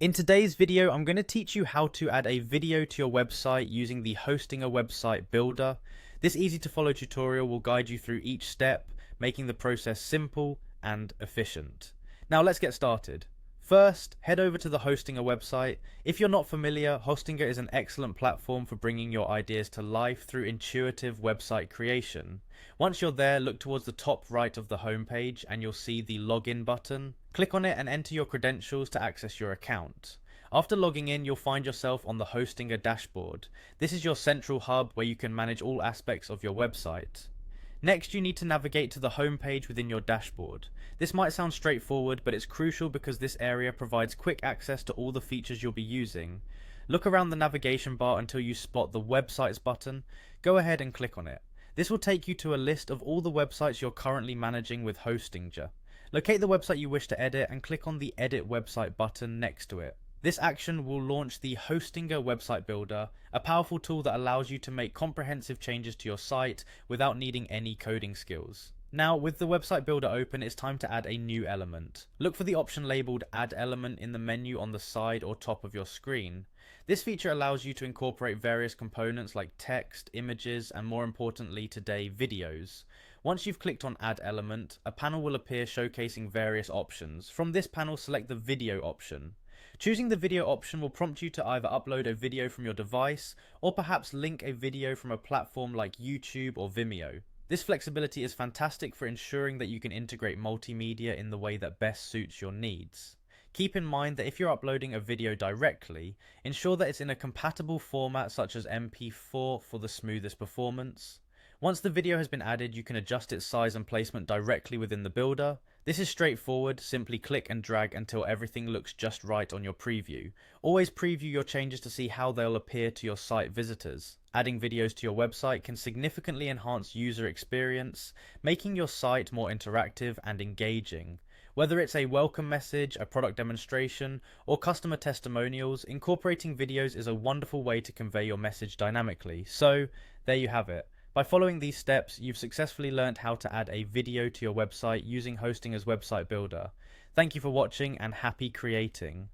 In today's video, I'm going to teach you how to add a video to your website using the Hosting a Website Builder. This easy to follow tutorial will guide you through each step, making the process simple and efficient. Now let's get started. First, head over to the Hostinger website. If you're not familiar, Hostinger is an excellent platform for bringing your ideas to life through intuitive website creation. Once you're there, look towards the top right of the homepage and you'll see the login button. Click on it and enter your credentials to access your account. After logging in, you'll find yourself on the Hostinger dashboard. This is your central hub where you can manage all aspects of your website. Next, you need to navigate to the home page within your dashboard. This might sound straightforward, but it's crucial because this area provides quick access to all the features you'll be using. Look around the navigation bar until you spot the Websites button. Go ahead and click on it. This will take you to a list of all the websites you're currently managing with Hostinger. Locate the website you wish to edit and click on the Edit Website button next to it. This action will launch the Hostinger Website Builder, a powerful tool that allows you to make comprehensive changes to your site without needing any coding skills. Now, with the website builder open, it's time to add a new element. Look for the option labeled Add Element in the menu on the side or top of your screen. This feature allows you to incorporate various components like text, images, and more importantly today, videos. Once you've clicked on Add Element, a panel will appear showcasing various options. From this panel, select the Video option. Choosing the video option will prompt you to either upload a video from your device or perhaps link a video from a platform like YouTube or Vimeo. This flexibility is fantastic for ensuring that you can integrate multimedia in the way that best suits your needs. Keep in mind that if you're uploading a video directly, ensure that it's in a compatible format such as MP4 for the smoothest performance. Once the video has been added, you can adjust its size and placement directly within the builder. This is straightforward, simply click and drag until everything looks just right on your preview. Always preview your changes to see how they'll appear to your site visitors. Adding videos to your website can significantly enhance user experience, making your site more interactive and engaging. Whether it's a welcome message, a product demonstration, or customer testimonials, incorporating videos is a wonderful way to convey your message dynamically. So, there you have it. By following these steps, you've successfully learned how to add a video to your website using Hostinger's Website Builder. Thank you for watching and happy creating.